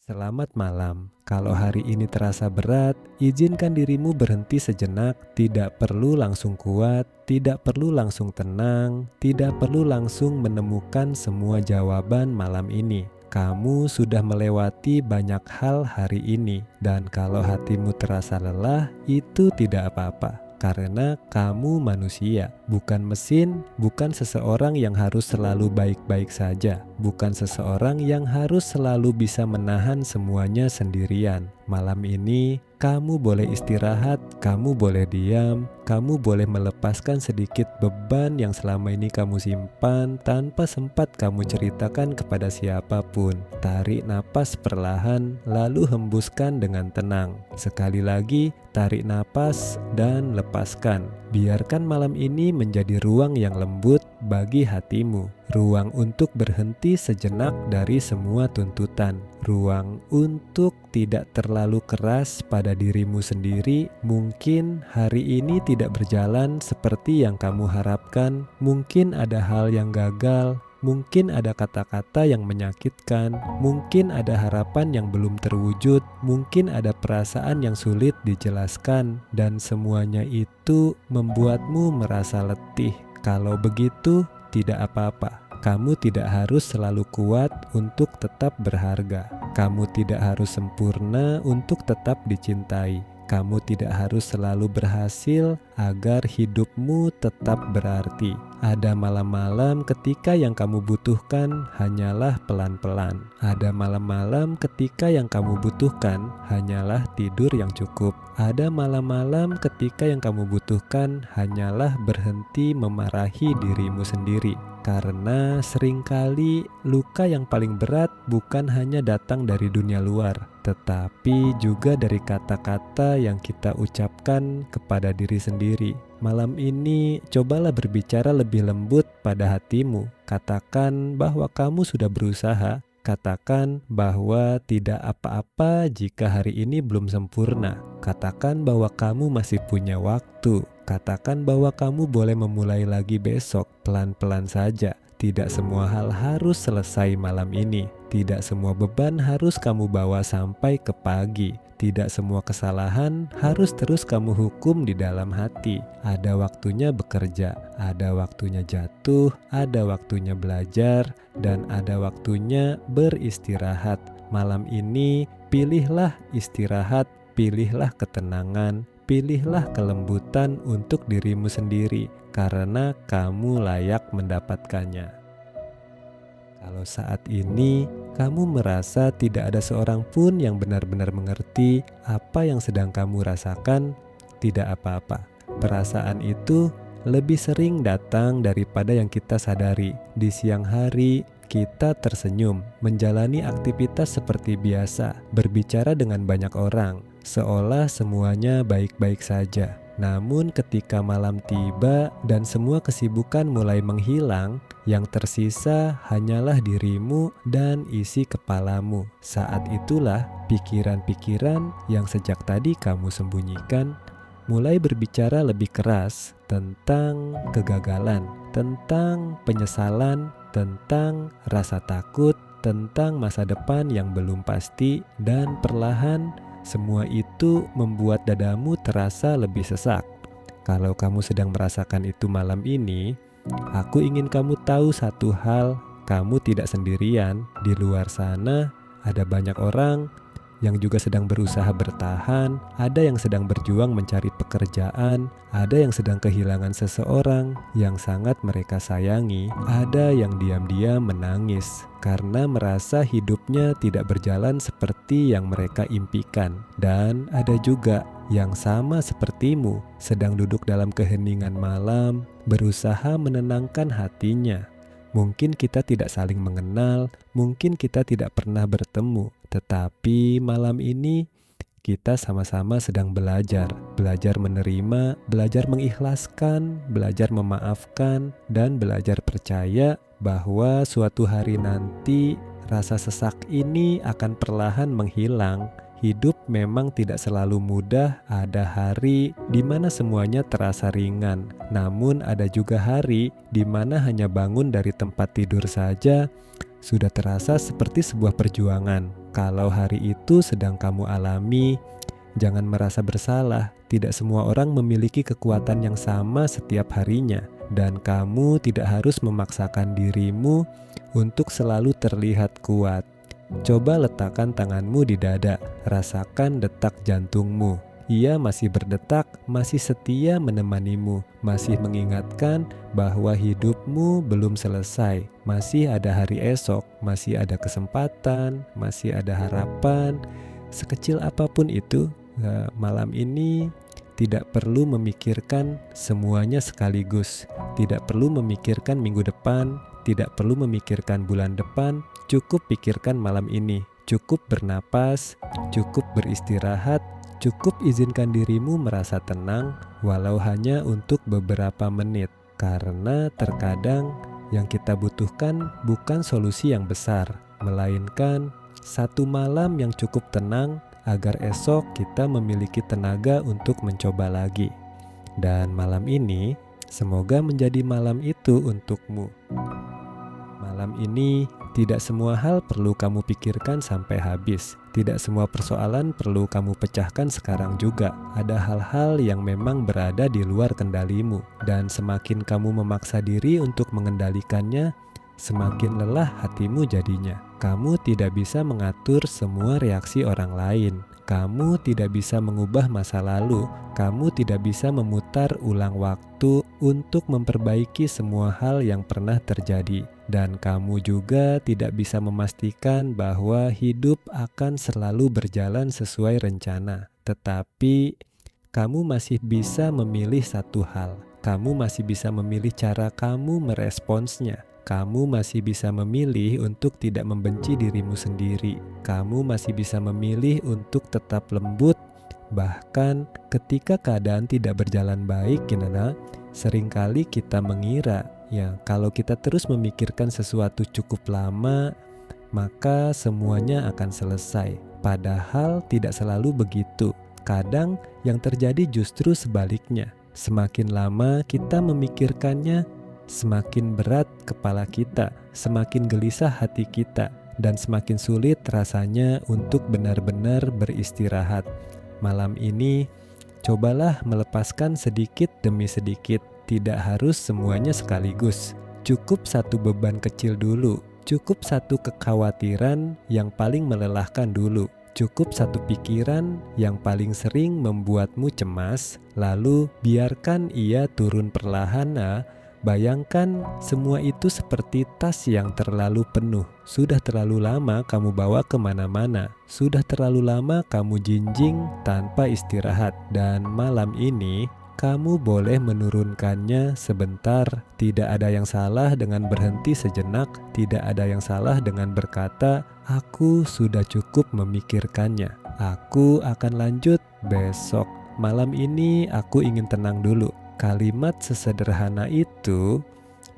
Selamat malam. Kalau hari ini terasa berat, izinkan dirimu berhenti sejenak. Tidak perlu langsung kuat, tidak perlu langsung tenang, tidak perlu langsung menemukan semua jawaban malam ini. Kamu sudah melewati banyak hal hari ini, dan kalau hatimu terasa lelah, itu tidak apa-apa. Karena kamu manusia, bukan mesin, bukan seseorang yang harus selalu baik-baik saja, bukan seseorang yang harus selalu bisa menahan semuanya sendirian. Malam ini, kamu boleh istirahat, kamu boleh diam, kamu boleh melepaskan sedikit beban yang selama ini kamu simpan tanpa sempat kamu ceritakan kepada siapapun. Tarik napas perlahan, lalu hembuskan dengan tenang. Sekali lagi, tarik napas dan lepaskan. Biarkan malam ini menjadi ruang yang lembut bagi hatimu. Ruang untuk berhenti sejenak dari semua tuntutan. Ruang untuk tidak terlalu keras pada dirimu sendiri. Mungkin hari ini tidak berjalan seperti yang kamu harapkan. Mungkin ada hal yang gagal. Mungkin ada kata-kata yang menyakitkan, mungkin ada harapan yang belum terwujud, mungkin ada perasaan yang sulit dijelaskan, dan semuanya itu membuatmu merasa letih. Kalau begitu, tidak apa-apa. Kamu tidak harus selalu kuat untuk tetap berharga. Kamu tidak harus sempurna untuk tetap dicintai. Kamu tidak harus selalu berhasil agar hidupmu tetap berarti. Ada malam-malam ketika yang kamu butuhkan hanyalah pelan-pelan. Ada malam-malam ketika yang kamu butuhkan hanyalah tidur yang cukup. Ada malam-malam ketika yang kamu butuhkan hanyalah berhenti memarahi dirimu sendiri. Karena seringkali luka yang paling berat bukan hanya datang dari dunia luar, tetapi juga dari kata-kata yang kita ucapkan kepada diri sendiri. Malam ini cobalah berbicara lebih lembut pada hatimu. Katakan bahwa kamu sudah berusaha. Katakan bahwa tidak apa-apa jika hari ini belum sempurna. Katakan bahwa kamu masih punya waktu. Katakan bahwa kamu boleh memulai lagi besok, pelan-pelan saja. Tidak semua hal harus selesai malam ini. Tidak semua beban harus kamu bawa sampai ke pagi. Tidak semua kesalahan harus terus kamu hukum di dalam hati. Ada waktunya bekerja, ada waktunya jatuh, ada waktunya belajar, dan ada waktunya beristirahat. Malam ini, pilihlah istirahat, pilihlah ketenangan, pilihlah kelembutan untuk dirimu sendiri, karena kamu layak mendapatkannya. Kalau saat ini kamu merasa tidak ada seorang pun yang benar-benar mengerti apa yang sedang kamu rasakan, tidak apa-apa. Perasaan itu lebih sering datang daripada yang kita sadari. Di siang hari, kita tersenyum, menjalani aktivitas seperti biasa, berbicara dengan banyak orang, seolah semuanya baik-baik saja. Namun ketika malam tiba dan semua kesibukan mulai menghilang, yang tersisa hanyalah dirimu dan isi kepalamu. Saat itulah pikiran-pikiran yang sejak tadi kamu sembunyikan mulai berbicara lebih keras tentang kegagalan, tentang penyesalan, tentang rasa takut, tentang masa depan yang belum pasti, dan perlahan semua itu membuat dadamu terasa lebih sesak. Kalau kamu sedang merasakan itu malam ini, aku ingin kamu tahu satu hal, kamu tidak sendirian. Di luar sana ada banyak orang yang juga sedang berusaha bertahan, ada yang sedang berjuang mencari pekerjaan, ada yang sedang kehilangan seseorang yang sangat mereka sayangi, ada yang diam-diam menangis karena merasa hidupnya tidak berjalan seperti yang mereka impikan, dan ada juga yang sama sepertimu sedang duduk dalam keheningan malam, berusaha menenangkan hatinya. Mungkin kita tidak saling mengenal, mungkin kita tidak pernah bertemu, tetapi malam ini kita sama-sama sedang belajar menerima, belajar mengikhlaskan, belajar memaafkan, dan belajar percaya bahwa suatu hari nanti rasa sesak ini akan perlahan menghilang. Hidup memang tidak selalu mudah, ada hari di mana semuanya terasa ringan. Namun ada juga hari di mana hanya bangun dari tempat tidur saja sudah terasa seperti sebuah perjuangan. Kalau hari itu sedang kamu alami, jangan merasa bersalah. Tidak semua orang memiliki kekuatan yang sama setiap harinya, dan kamu tidak harus memaksakan dirimu untuk selalu terlihat kuat. Coba letakkan tanganmu di dada, rasakan detak jantungmu. Ia masih berdetak, masih setia menemanimu, masih mengingatkan bahwa hidupmu belum selesai. Masih ada hari esok, masih ada kesempatan, masih ada harapan. Sekecil apapun itu, malam ini tidak perlu memikirkan semuanya sekaligus. Tidak perlu memikirkan minggu depan, tidak perlu memikirkan bulan depan. Cukup pikirkan malam ini. Cukup bernapas, cukup beristirahat. Cukup izinkan dirimu merasa tenang, walau hanya untuk beberapa menit. Karena terkadang yang kita butuhkan bukan solusi yang besar, melainkan satu malam yang cukup tenang agar esok kita memiliki tenaga untuk mencoba lagi. Dan malam ini, semoga menjadi malam itu untukmu. Malam ini, tidak semua hal perlu kamu pikirkan sampai habis. Tidak semua persoalan perlu kamu pecahkan sekarang juga. Ada hal-hal yang memang berada di luar kendalimu. Dan semakin kamu memaksa diri untuk mengendalikannya, semakin lelah hatimu jadinya. Kamu tidak bisa mengatur semua reaksi orang lain. Kamu tidak bisa mengubah masa lalu. Kamu tidak bisa memutar ulang waktu untuk memperbaiki semua hal yang pernah terjadi. Dan kamu juga tidak bisa memastikan bahwa hidup akan selalu berjalan sesuai rencana. Tetapi kamu masih bisa memilih satu hal. Kamu masih bisa memilih cara kamu meresponsnya. Kamu masih bisa memilih untuk tidak membenci dirimu sendiri. Kamu masih bisa memilih untuk tetap lembut. Bahkan ketika keadaan tidak berjalan baik, seringkali kita mengira kalau kita terus memikirkan sesuatu cukup lama, maka semuanya akan selesai. Padahal tidak selalu begitu. Kadang yang terjadi justru sebaliknya. Semakin lama kita memikirkannya, semakin berat kepala kita, semakin gelisah hati kita, dan semakin sulit rasanya untuk benar-benar beristirahat. Malam ini, cobalah melepaskan sedikit demi sedikit. Tidak harus semuanya sekaligus. Cukup satu beban kecil dulu. Cukup satu kekhawatiran yang paling melelahkan dulu. Cukup satu pikiran yang paling sering membuatmu cemas. Lalu biarkan ia turun perlahan. Bayangkan semua itu seperti tas yang terlalu penuh. Sudah terlalu lama kamu bawa kemana-mana. Sudah terlalu lama kamu jinjing tanpa istirahat. Dan malam ini kamu boleh menurunkannya sebentar. Tidak ada yang salah dengan berhenti sejenak. Tidak ada yang salah dengan berkata, "Aku sudah cukup memikirkannya. Aku akan lanjut besok. Malam ini aku ingin tenang dulu." Kalimat sesederhana itu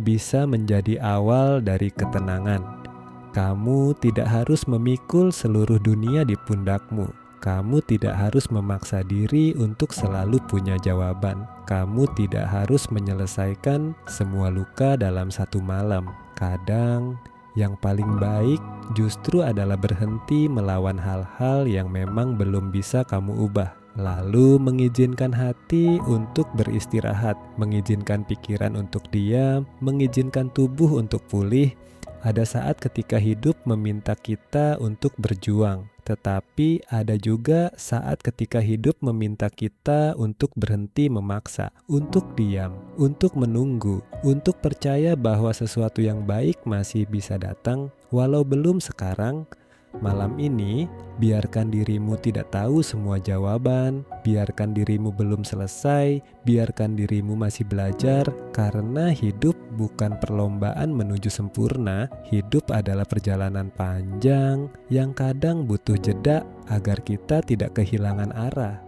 bisa menjadi awal dari ketenangan. Kamu tidak harus memikul seluruh dunia di pundakmu. Kamu tidak harus memaksa diri untuk selalu punya jawaban. Kamu tidak harus menyelesaikan semua luka dalam satu malam. Kadang yang paling baik justru adalah berhenti melawan hal-hal yang memang belum bisa kamu ubah. Lalu mengizinkan hati untuk beristirahat, mengizinkan pikiran untuk diam, mengizinkan tubuh untuk pulih. Ada saat ketika hidup meminta kita untuk berjuang, tetapi ada juga saat ketika hidup meminta kita untuk berhenti memaksa, untuk diam, untuk menunggu, untuk percaya bahwa sesuatu yang baik masih bisa datang, walau belum sekarang. Malam ini, biarkan dirimu tidak tahu semua jawaban, biarkan dirimu belum selesai, biarkan dirimu masih belajar, karena hidup bukan perlombaan menuju sempurna. Hidup adalah perjalanan panjang yang kadang butuh jeda agar kita tidak kehilangan arah.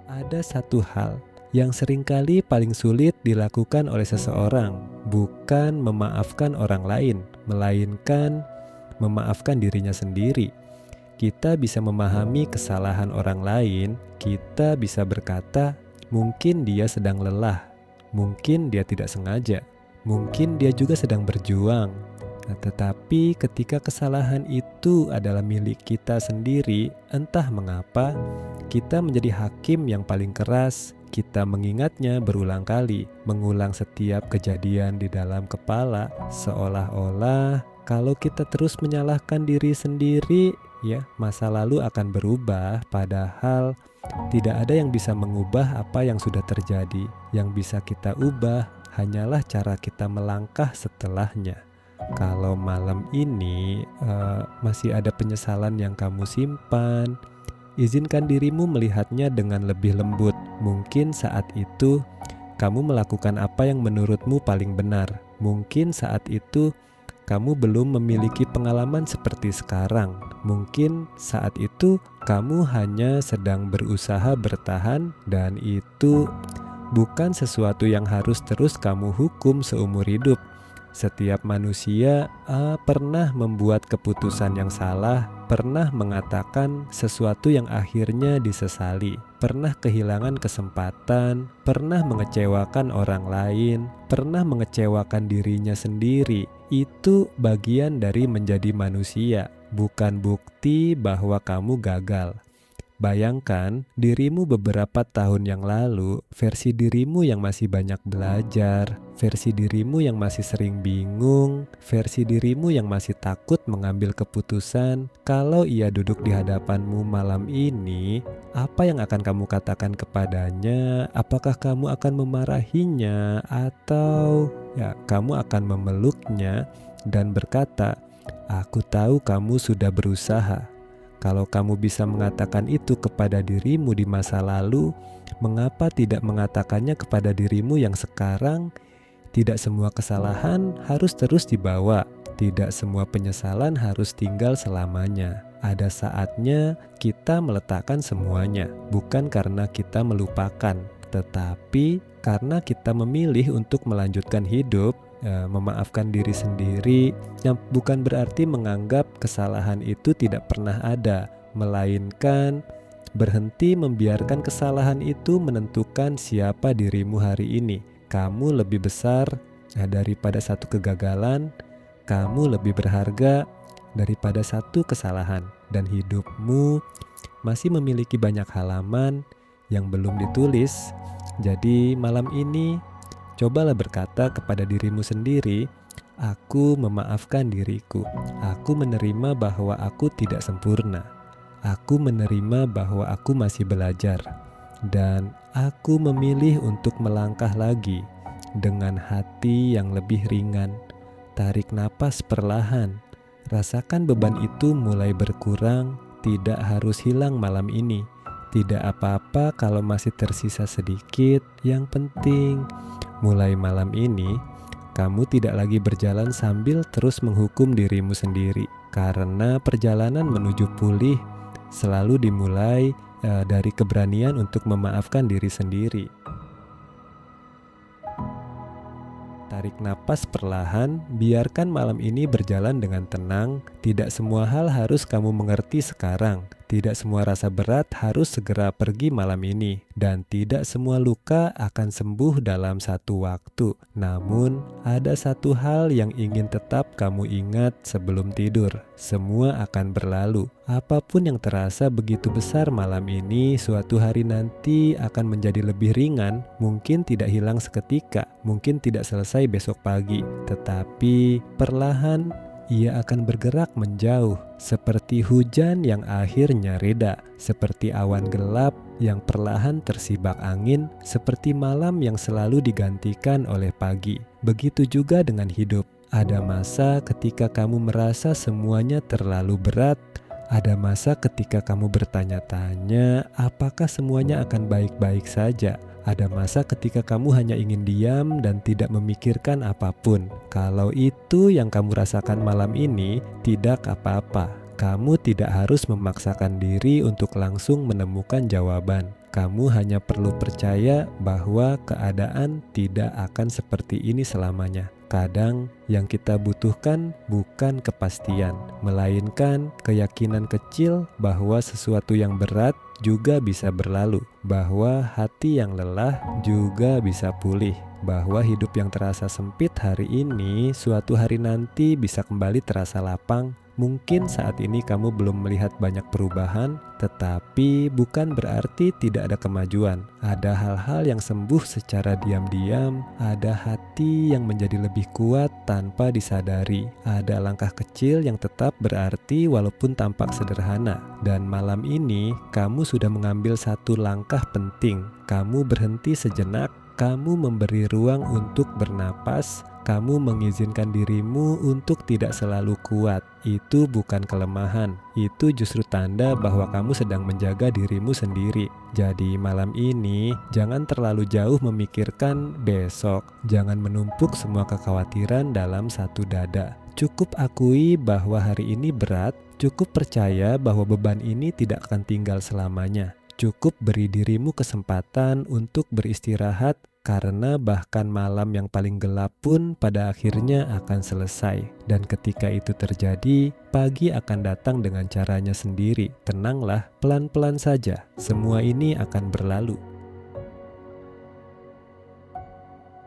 Ada satu hal yang seringkali paling sulit dilakukan oleh seseorang, bukan memaafkan orang lain, melainkan memaafkan dirinya sendiri. Kita bisa memahami kesalahan orang lain. Kita bisa berkata, mungkin dia sedang lelah, mungkin dia tidak sengaja, mungkin dia juga sedang berjuang. Nah, tetapi ketika kesalahan itu adalah milik kita sendiri, entah mengapa kita menjadi hakim yang paling keras. Kita mengingatnya berulang kali, mengulang setiap kejadian di dalam kepala, seolah-olah kalau kita terus menyalahkan diri sendiri, ya, masa lalu akan berubah, padahal tidak ada yang bisa mengubah apa yang sudah terjadi. Yang bisa kita ubah hanyalah cara kita melangkah setelahnya. Kalau malam ini masih ada penyesalan yang kamu simpan, izinkan dirimu melihatnya dengan lebih lembut. Mungkin saat itu kamu melakukan apa yang menurutmu paling benar. Mungkin saat itu kamu belum memiliki pengalaman seperti sekarang. Mungkin saat itu kamu hanya sedang berusaha bertahan, dan itu bukan sesuatu yang harus terus kamu hukum seumur hidup. Setiap manusia pernah membuat keputusan yang salah, pernah mengatakan sesuatu yang akhirnya disesali, pernah kehilangan kesempatan, pernah mengecewakan orang lain, pernah mengecewakan dirinya sendiri. Itu bagian dari menjadi manusia, bukan bukti bahwa kamu gagal. Bayangkan dirimu beberapa tahun yang lalu, versi dirimu yang masih banyak belajar, versi dirimu yang masih sering bingung, versi dirimu yang masih takut mengambil keputusan. Kalau ia duduk di hadapanmu malam ini, apa yang akan kamu katakan kepadanya? Apakah kamu akan memarahinya, atau kamu akan memeluknya dan berkata, "Aku tahu kamu sudah berusaha." Kalau kamu bisa mengatakan itu kepada dirimu di masa lalu, mengapa tidak mengatakannya kepada dirimu yang sekarang? Tidak semua kesalahan harus terus dibawa, tidak semua penyesalan harus tinggal selamanya. Ada saatnya kita meletakkan semuanya, bukan karena kita melupakan, tetapi karena kita memilih untuk melanjutkan hidup. Memaafkan diri sendiri yang bukan berarti menganggap kesalahan itu tidak pernah ada, melainkan berhenti membiarkan kesalahan itu menentukan siapa dirimu hari ini. Kamu lebih besar daripada satu kegagalan, kamu lebih berharga daripada satu kesalahan, dan hidupmu masih memiliki banyak halaman yang belum ditulis. Jadi malam ini cobalah berkata kepada dirimu sendiri, "Aku memaafkan diriku. Aku menerima bahwa aku tidak sempurna. Aku menerima bahwa aku masih belajar. Dan aku memilih untuk melangkah lagi dengan hati yang lebih ringan." Tarik napas perlahan. Rasakan beban itu mulai berkurang. Tidak harus hilang malam ini. Tidak apa-apa kalau masih tersisa sedikit. Yang penting, mulai malam ini, kamu tidak lagi berjalan sambil terus menghukum dirimu sendiri. Karena perjalanan menuju pulih selalu dimulai dari keberanian untuk memaafkan diri sendiri. Tarik napas perlahan, biarkan malam ini berjalan dengan tenang. Tidak semua hal harus kamu mengerti sekarang. Tidak semua rasa berat harus segera pergi malam ini, dan tidak semua luka akan sembuh dalam satu waktu. Namun, ada satu hal yang ingin tetap kamu ingat sebelum tidur. Semua akan berlalu. Apapun yang terasa begitu besar malam ini, suatu hari nanti akan menjadi lebih ringan. Mungkin tidak hilang seketika, mungkin tidak selesai besok pagi, tetapi perlahan ia akan bergerak menjauh, seperti hujan yang akhirnya reda, seperti awan gelap yang perlahan tersibak angin, seperti malam yang selalu digantikan oleh pagi. Begitu juga dengan hidup. Ada masa ketika kamu merasa semuanya terlalu berat. Ada masa ketika kamu bertanya-tanya apakah semuanya akan baik-baik saja. Ada masa ketika kamu hanya ingin diam dan tidak memikirkan apapun. Kalau itu yang kamu rasakan malam ini, tidak apa-apa. Kamu tidak harus memaksakan diri untuk langsung menemukan jawaban. Kamu hanya perlu percaya bahwa keadaan tidak akan seperti ini selamanya. Kadang yang kita butuhkan bukan kepastian, melainkan keyakinan kecil bahwa sesuatu yang berat juga bisa berlalu, bahwa hati yang lelah juga bisa pulih, bahwa hidup yang terasa sempit hari ini suatu hari nanti bisa kembali terasa lapang. Mungkin saat ini kamu belum melihat banyak perubahan, tetapi bukan berarti tidak ada kemajuan. Ada hal-hal yang sembuh secara diam-diam, ada hati yang menjadi lebih kuat tanpa disadari, ada langkah kecil yang tetap berarti walaupun tampak sederhana. Dan malam ini kamu sudah mengambil satu langkah penting. Kamu berhenti sejenak, kamu memberi ruang untuk bernapas, kamu mengizinkan dirimu untuk tidak selalu kuat. Itu bukan kelemahan, itu justru tanda bahwa kamu sedang menjaga dirimu sendiri. Jadi malam ini jangan terlalu jauh memikirkan besok, jangan menumpuk semua kekhawatiran dalam satu dada. Cukup akui bahwa hari ini berat, cukup percaya bahwa beban ini tidak akan tinggal selamanya. Cukup beri dirimu kesempatan untuk beristirahat, karena bahkan malam yang paling gelap pun pada akhirnya akan selesai. Dan ketika itu terjadi, pagi akan datang dengan caranya sendiri. Tenanglah, pelan-pelan saja. Semua ini akan berlalu.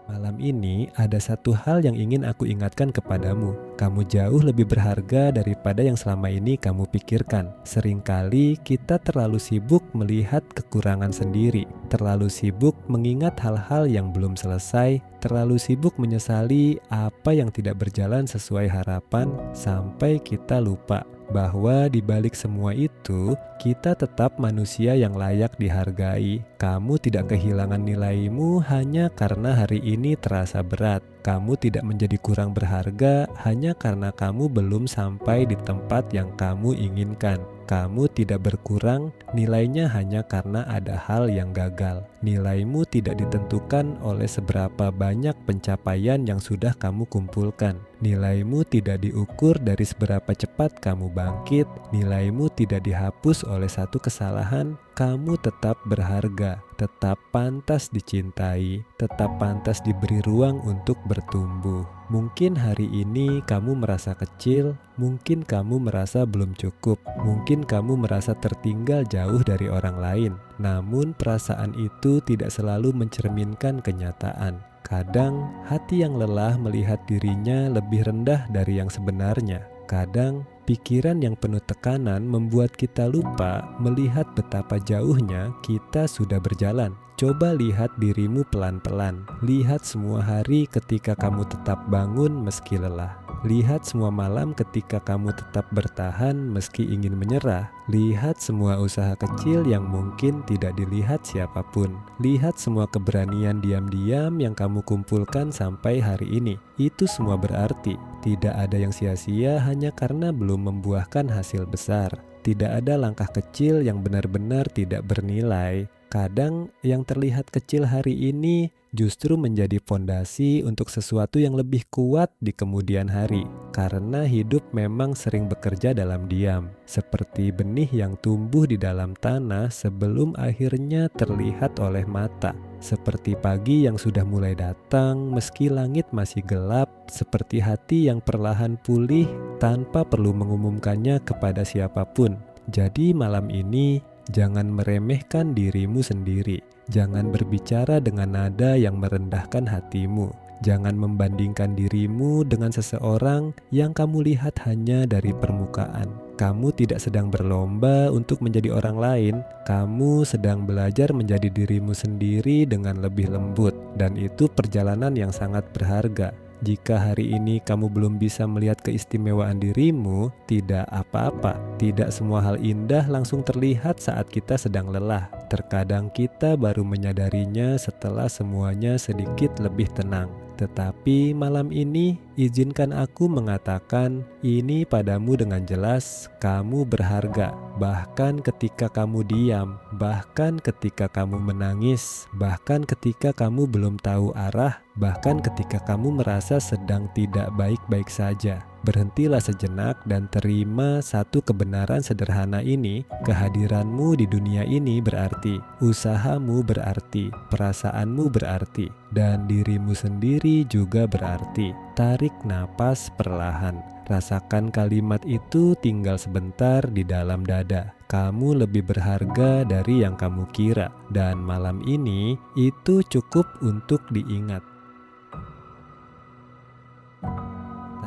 Malam ini ada satu hal yang ingin aku ingatkan kepadamu. Kamu jauh lebih berharga daripada yang selama ini kamu pikirkan. Seringkali kita terlalu sibuk melihat kekurangan sendiri, terlalu sibuk mengingat hal-hal yang belum selesai, terlalu sibuk menyesali apa yang tidak berjalan sesuai harapan, sampai kita lupa bahwa di balik semua itu, kita tetap manusia yang layak dihargai. Kamu tidak kehilangan nilaimu hanya karena hari ini terasa berat. Kamu tidak menjadi kurang berharga hanya karena kamu belum sampai di tempat yang kamu inginkan. Kamu tidak berkurang nilainya hanya karena ada hal yang gagal. Nilaimu tidak ditentukan oleh seberapa banyak pencapaian yang sudah kamu kumpulkan. Nilaimu tidak diukur dari seberapa cepat kamu bangkit. Nilaimu tidak dihapus oleh satu kesalahan. Kamu tetap berharga, tetap pantas dicintai, tetap pantas diberi ruang untuk bertumbuh. Mungkin hari ini kamu merasa kecil, mungkin kamu merasa belum cukup, mungkin kamu merasa tertinggal jauh dari orang lain. Namun perasaan itu tidak selalu mencerminkan kenyataan. Kadang hati yang lelah melihat dirinya lebih rendah dari yang sebenarnya. Kadang pikiran yang penuh tekanan membuat kita lupa melihat betapa jauhnya kita sudah berjalan. Coba lihat dirimu pelan-pelan. Lihat semua hari ketika kamu tetap bangun meski lelah. Lihat semua malam ketika kamu tetap bertahan meski ingin menyerah. Lihat semua usaha kecil yang mungkin tidak dilihat siapapun. Lihat semua keberanian diam-diam yang kamu kumpulkan sampai hari ini. Itu semua berarti. Tidak ada yang sia-sia hanya karena belum membuahkan hasil besar. Tidak ada langkah kecil yang benar-benar tidak bernilai. Kadang yang terlihat kecil hari ini justru menjadi fondasi untuk sesuatu yang lebih kuat di kemudian hari. Karena hidup memang sering bekerja dalam diam, seperti benih yang tumbuh di dalam tanah sebelum akhirnya terlihat oleh mata. Seperti pagi yang sudah mulai datang meski langit masih gelap, seperti hati yang perlahan pulih tanpa perlu mengumumkannya kepada siapapun. Jadi malam ini jangan meremehkan dirimu sendiri. Jangan berbicara dengan nada yang merendahkan hatimu. Jangan membandingkan dirimu dengan seseorang yang kamu lihat hanya dari permukaan. Kamu tidak sedang berlomba untuk menjadi orang lain. Kamu sedang belajar menjadi dirimu sendiri dengan lebih lembut. Dan itu perjalanan yang sangat berharga. Jika hari ini kamu belum bisa melihat keistimewaan dirimu, tidak apa-apa. Tidak semua hal indah langsung terlihat saat kita sedang lelah. Terkadang kita baru menyadarinya setelah semuanya sedikit lebih tenang. Tetapi malam ini, izinkan aku mengatakan ini padamu dengan jelas, kamu berharga. bahkan ketika kamu diam, bahkan ketika kamu menangis, bahkan ketika kamu belum tahu arah, bahkan ketika kamu merasa sedang tidak baik-baik saja. Berhentilah sejenak dan terima satu kebenaran sederhana ini. Kehadiranmu di dunia ini berarti, usahamu berarti, perasaanmu berarti, dan dirimu sendiri juga berarti. Tarik napas perlahan. Rasakan kalimat itu tinggal sebentar di dalam dada. Kamu lebih berharga dari yang kamu kira, dan malam ini itu cukup untuk diingat.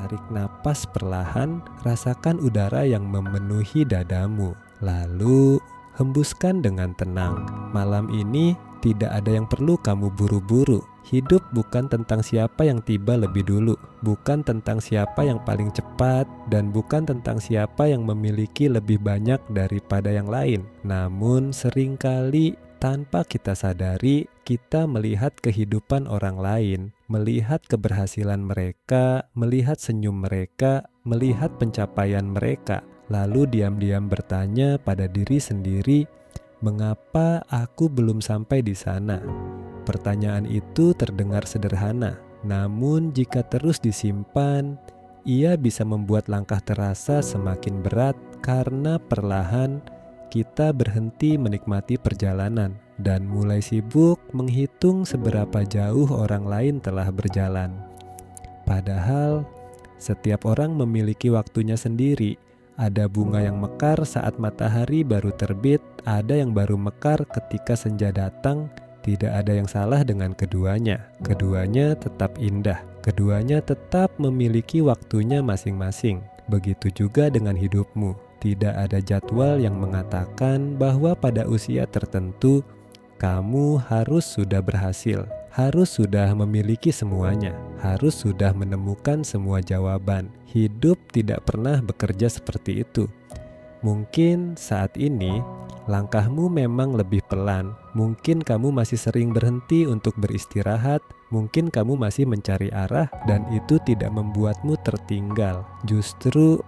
Tarik napas perlahan, rasakan udara yang memenuhi dadamu. Lalu hembuskan dengan tenang. Malam ini tidak ada yang perlu kamu buru-buru. Hidup bukan tentang siapa yang tiba lebih dulu, bukan tentang siapa yang paling cepat, dan bukan tentang siapa yang memiliki lebih banyak daripada yang lain. Namun seringkali tanpa kita sadari, kita melihat kehidupan orang lain, melihat keberhasilan mereka, melihat senyum mereka, melihat pencapaian mereka, lalu diam-diam bertanya pada diri sendiri, mengapa aku belum sampai di sana? Pertanyaan itu terdengar sederhana, namun jika terus disimpan, ia bisa membuat langkah terasa semakin berat karena perlahan kita berhenti menikmati perjalanan dan mulai sibuk menghitung seberapa jauh orang lain telah berjalan. Padahal, setiap orang memiliki waktunya sendiri. Ada bunga yang mekar saat matahari baru terbit, ada yang baru mekar ketika senja datang. Tidak ada yang salah dengan keduanya. Keduanya tetap indah. Keduanya tetap memiliki waktunya masing-masing. Begitu juga dengan hidupmu. Tidak ada jadwal yang mengatakan bahwa pada usia tertentu kamu harus sudah berhasil, harus sudah memiliki semuanya, harus sudah menemukan semua jawaban. Hidup tidak pernah bekerja seperti itu. Mungkin saat ini langkahmu memang lebih pelan. Mungkin kamu masih sering berhenti untuk beristirahat. Mungkin kamu masih mencari arah dan itu tidak membuatmu tertinggal. Justru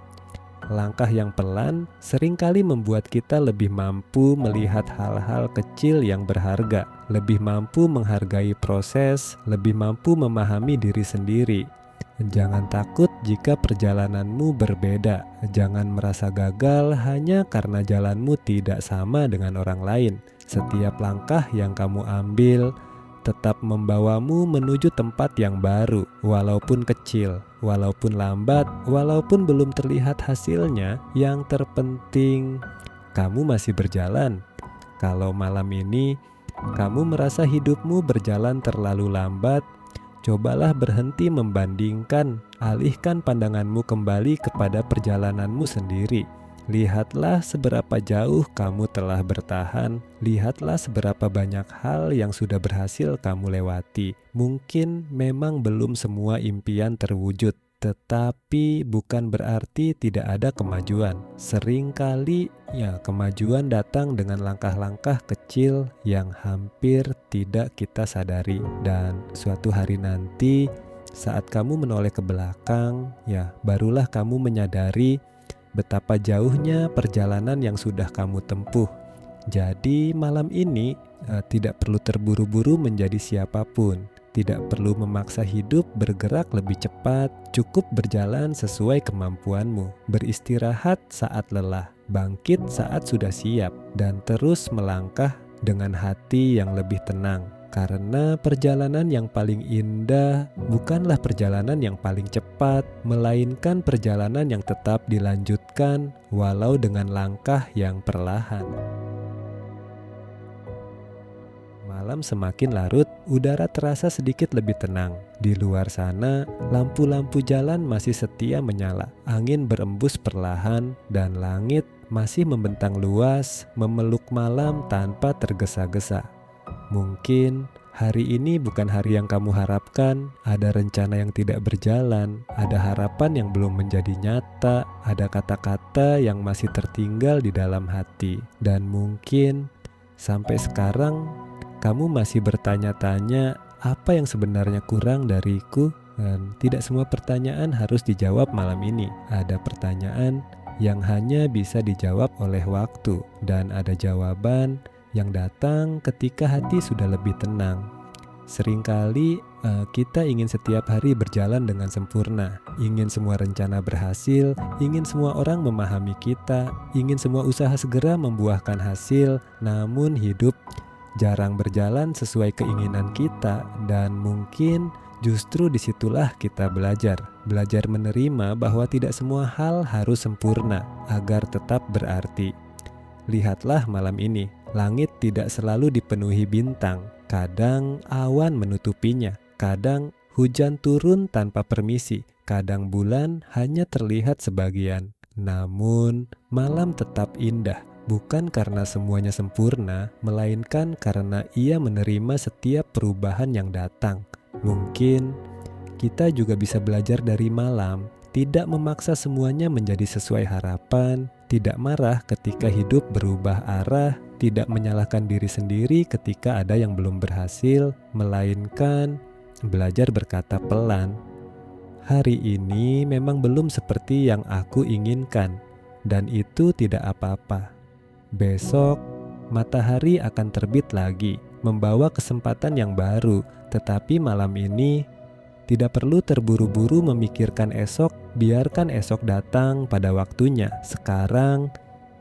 langkah yang pelan seringkali membuat kita lebih mampu melihat hal-hal kecil yang berharga, lebih mampu menghargai proses, lebih mampu memahami diri sendiri. Jangan takut jika perjalananmu berbeda. Jangan merasa gagal hanya karena jalanmu tidak sama dengan orang lain. Setiap langkah yang kamu ambil tetap membawamu menuju tempat yang baru, walaupun kecil, walaupun lambat, walaupun belum terlihat hasilnya. Yang terpenting, kamu masih berjalan. Kalau malam ini kamu merasa hidupmu berjalan terlalu lambat, cobalah berhenti membandingkan, alihkan pandanganmu kembali kepada perjalananmu sendiri. Lihatlah seberapa jauh kamu telah bertahan, lihatlah seberapa banyak hal yang sudah berhasil kamu lewati. Mungkin memang belum semua impian terwujud, tetapi bukan berarti tidak ada kemajuan. Seringkali kemajuan datang dengan langkah-langkah kecil yang hampir tidak kita sadari. Dan suatu hari nanti saat kamu menoleh ke belakang, barulah kamu menyadari betapa jauhnya perjalanan yang sudah kamu tempuh. Jadi malam ini tidak perlu terburu-buru menjadi siapapun. Tidak perlu memaksa hidup bergerak lebih cepat. Cukup berjalan sesuai kemampuanmu. Beristirahat saat lelah, bangkit saat sudah siap, dan terus melangkah dengan hati yang lebih tenang. Karena perjalanan yang paling indah bukanlah perjalanan yang paling cepat, melainkan perjalanan yang tetap dilanjutkan walau dengan langkah yang perlahan. Malam semakin larut, udara terasa sedikit lebih tenang. Di luar sana, lampu-lampu jalan masih setia menyala. Angin berembus perlahan dan langit masih membentang luas, memeluk malam tanpa tergesa-gesa. Mungkin hari ini bukan hari yang kamu harapkan, ada rencana yang tidak berjalan, ada harapan yang belum menjadi nyata, ada kata-kata yang masih tertinggal di dalam hati. Dan mungkin sampai sekarang kamu masih bertanya-tanya apa yang sebenarnya kurang dariku. Dan tidak semua pertanyaan harus dijawab malam ini. Ada pertanyaan yang hanya bisa dijawab oleh waktu, dan ada jawaban yang datang ketika hati sudah lebih tenang. Seringkali kita ingin setiap hari berjalan dengan sempurna, ingin semua rencana berhasil, ingin semua orang memahami kita, ingin semua usaha segera membuahkan hasil, namun hidup jarang berjalan sesuai keinginan kita, dan mungkin justru disitulah kita belajar menerima bahwa tidak semua hal harus sempurna agar tetap berarti. Lihatlah malam ini, langit tidak selalu dipenuhi bintang, kadang awan menutupinya, kadang hujan turun tanpa permisi, kadang bulan hanya terlihat sebagian. Namun malam tetap indah. Bukan karena semuanya sempurna, melainkan karena ia menerima setiap perubahan yang datang. Mungkin kita juga bisa belajar dari malam, tidak memaksa semuanya menjadi sesuai harapan, tidak marah ketika hidup berubah arah, tidak menyalahkan diri sendiri ketika ada yang belum berhasil, melainkan belajar berkata pelan, "Hari ini memang belum seperti yang aku inginkan, dan itu tidak apa-apa. Besok, matahari akan terbit lagi, membawa kesempatan yang baru, tetapi malam ini tidak perlu terburu-buru memikirkan esok, biarkan esok datang pada waktunya. Sekarang,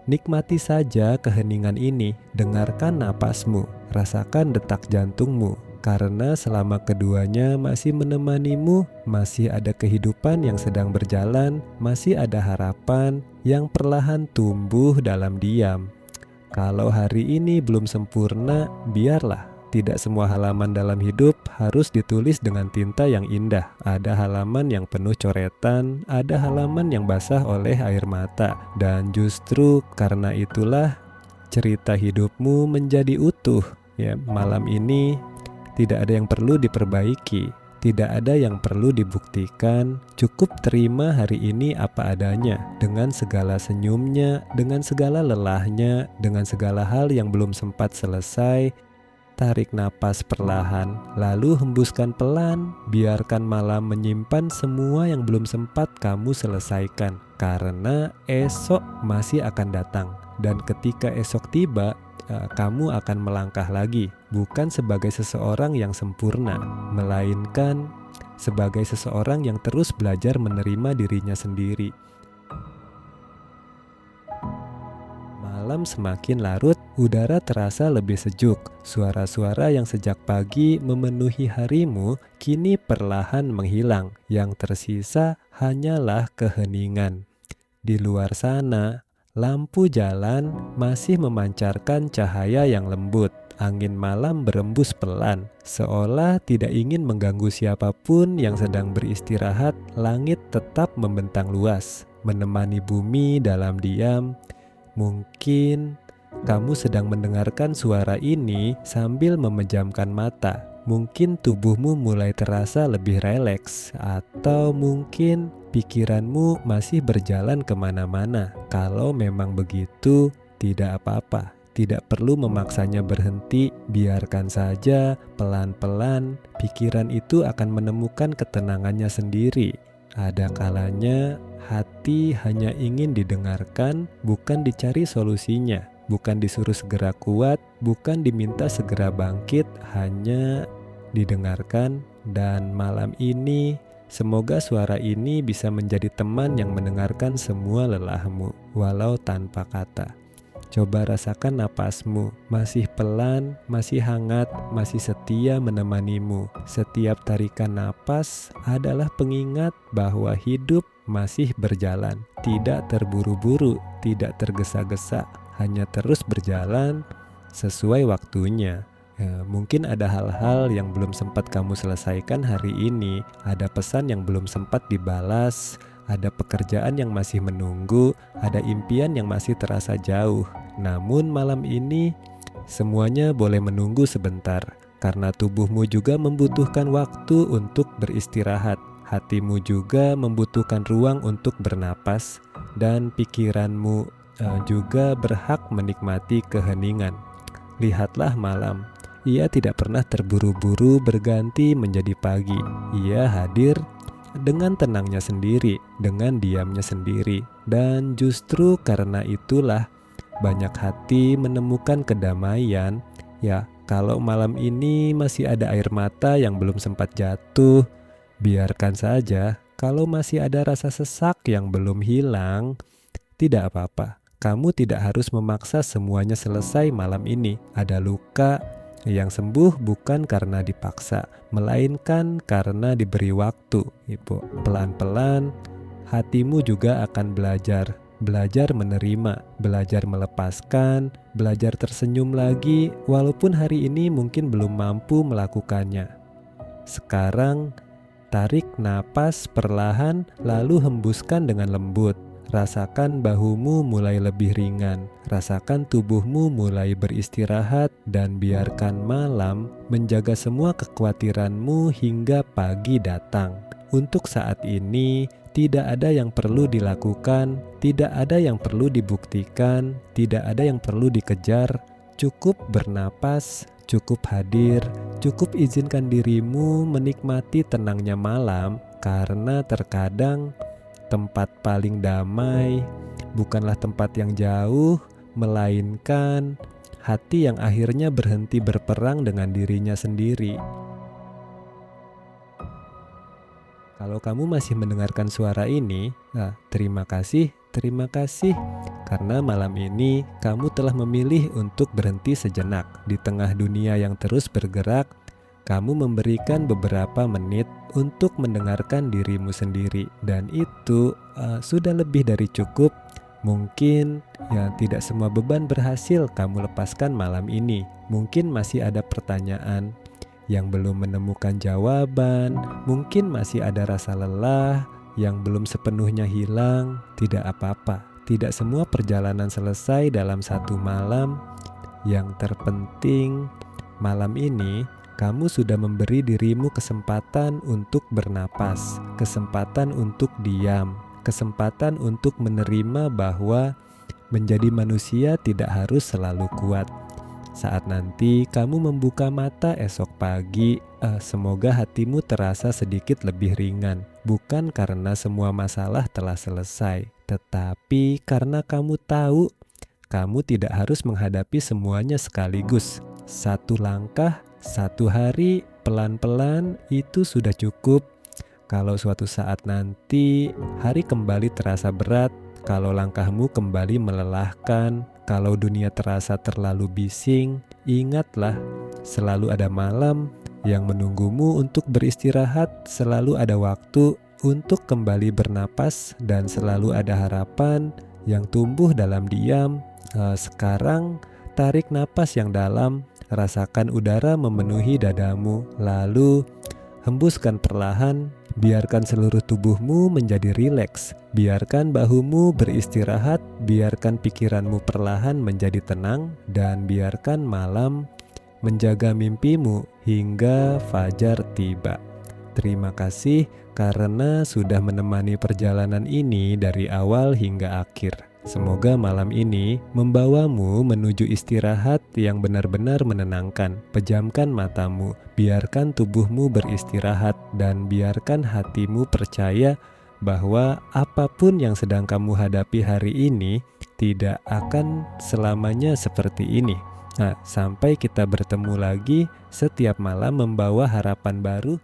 nikmati saja keheningan ini, dengarkan napasmu, rasakan detak jantungmu, karena selama keduanya masih menemanimu, masih ada kehidupan yang sedang berjalan, masih ada harapan yang perlahan tumbuh dalam diam. Kalau hari ini belum sempurna, biarlah. Tidak semua halaman dalam hidup harus ditulis dengan tinta yang indah. Ada halaman yang penuh coretan, ada halaman yang basah oleh air mata. Dan justru karena itulah cerita hidupmu menjadi utuh. Ya, malam ini tidak ada yang perlu diperbaiki, tidak ada yang perlu dibuktikan. Cukup terima hari ini apa adanya, dengan segala senyumnya, dengan segala lelahnya, dengan segala hal yang belum sempat selesai. Tarik napas perlahan, lalu hembuskan pelan. Biarkan malam menyimpan semua yang belum sempat kamu selesaikan, karena esok masih akan datang. Dan ketika esok tiba, kamu akan melangkah lagi, bukan sebagai seseorang yang sempurna, melainkan sebagai seseorang yang terus belajar menerima dirinya sendiri. Malam semakin larut, udara terasa lebih sejuk. Suara-suara yang sejak pagi memenuhi harimu kini perlahan menghilang. Yang tersisa hanyalah keheningan. Di luar sana, lampu jalan masih memancarkan cahaya yang lembut. Angin malam berembus pelan, seolah tidak ingin mengganggu siapapun yang sedang beristirahat. Langit tetap membentang luas, menemani bumi dalam diam. Mungkin kamu sedang mendengarkan suara ini sambil memejamkan mata. Mungkin tubuhmu mulai terasa lebih rileks, atau mungkin pikiranmu masih berjalan kemana-mana. Kalau memang begitu, tidak apa-apa. Tidak perlu memaksanya berhenti, biarkan saja pelan-pelan pikiran itu akan menemukan ketenangannya sendiri. Ada kalanya hati hanya ingin didengarkan, bukan dicari solusinya, bukan disuruh segera kuat, bukan diminta segera bangkit, hanya didengarkan. Dan malam ini, semoga suara ini bisa menjadi teman yang mendengarkan semua lelahmu, walau tanpa kata. Coba rasakan napasmu, masih pelan, masih hangat, masih setia menemanimu. Setiap tarikan napas adalah pengingat bahwa hidup masih berjalan, tidak terburu-buru, tidak tergesa-gesa, hanya terus berjalan sesuai waktunya. Mungkin ada hal-hal yang belum sempat kamu selesaikan hari ini, ada pesan yang belum sempat dibalas, ada pekerjaan yang masih menunggu, ada impian yang masih terasa jauh. Namun malam ini semuanya boleh menunggu sebentar, karena tubuhmu juga membutuhkan waktu untuk beristirahat. Hatimu juga membutuhkan ruang untuk bernapas, dan pikiranmu juga berhak menikmati keheningan. Lihatlah malam, ia tidak pernah terburu-buru berganti menjadi pagi. Ia hadir dengan tenangnya sendiri, dengan diamnya sendiri. Dan justru karena itulah banyak hati menemukan kedamaian. Ya, kalau malam ini masih ada air mata yang belum sempat jatuh, biarkan saja. Kalau masih ada rasa sesak yang belum hilang, tidak apa-apa. Kamu tidak harus memaksa semuanya selesai malam ini. Ada luka yang sembuh bukan karena dipaksa, melainkan karena diberi waktu, Ibu. Pelan-pelan hatimu juga akan belajar. Belajar menerima, belajar melepaskan, belajar tersenyum lagi walaupun hari ini mungkin belum mampu melakukannya. Sekarang tarik napas perlahan lalu hembuskan dengan lembut. Rasakan bahumu mulai lebih ringan, rasakan tubuhmu mulai beristirahat, dan biarkan malam menjaga semua kekhawatiranmu hingga pagi datang. Untuk saat ini, tidak ada yang perlu dilakukan, tidak ada yang perlu dibuktikan, tidak ada yang perlu dikejar. Cukup bernapas, cukup hadir, cukup izinkan dirimu menikmati tenangnya malam, karena terkadang tempat paling damai bukanlah tempat yang jauh, melainkan hati yang akhirnya berhenti berperang dengan dirinya sendiri. Kalau kamu masih mendengarkan suara ini, terima kasih karena malam ini kamu telah memilih untuk berhenti sejenak. Di tengah dunia yang terus bergerak, kamu memberikan beberapa menit untuk mendengarkan dirimu sendiri, dan itu sudah lebih dari cukup. Mungkin tidak semua beban berhasil kamu lepaskan malam ini. Mungkin masih ada pertanyaan yang belum menemukan jawaban, mungkin masih ada rasa lelah yang belum sepenuhnya hilang. Tidak apa-apa, tidak semua perjalanan selesai dalam satu malam. Yang terpenting malam ini kamu sudah memberi dirimu kesempatan untuk bernapas, kesempatan untuk diam, kesempatan untuk menerima bahwa menjadi manusia tidak harus selalu kuat. Saat nanti kamu membuka mata esok pagi, semoga hatimu terasa sedikit lebih ringan. Bukan karena semua masalah telah selesai, tetapi karena kamu tahu kamu tidak harus menghadapi semuanya sekaligus. Satu langkah, satu hari, pelan-pelan itu sudah cukup. Kalau suatu saat nanti hari kembali terasa berat, kalau langkahmu kembali melelahkan, kalau dunia terasa terlalu bising, ingatlah selalu ada malam yang menunggumu untuk beristirahat, selalu ada waktu untuk kembali bernapas, dan selalu ada harapan yang tumbuh dalam diam. Sekarang tarik napas yang dalam, rasakan udara memenuhi dadamu, lalu hembuskan perlahan. Biarkan seluruh tubuhmu menjadi rileks, biarkan bahumu beristirahat, biarkan pikiranmu perlahan menjadi tenang, dan biarkan malam menjaga mimpimu hingga fajar tiba. Terima kasih karena sudah menemani perjalanan ini dari awal hingga akhir. Semoga malam ini membawamu menuju istirahat yang benar-benar menenangkan. Pejamkan matamu, biarkan tubuhmu beristirahat, dan biarkan hatimu percaya bahwa apapun yang sedang kamu hadapi hari ini tidak akan selamanya seperti ini. Sampai kita bertemu lagi, setiap malam membawa harapan baru.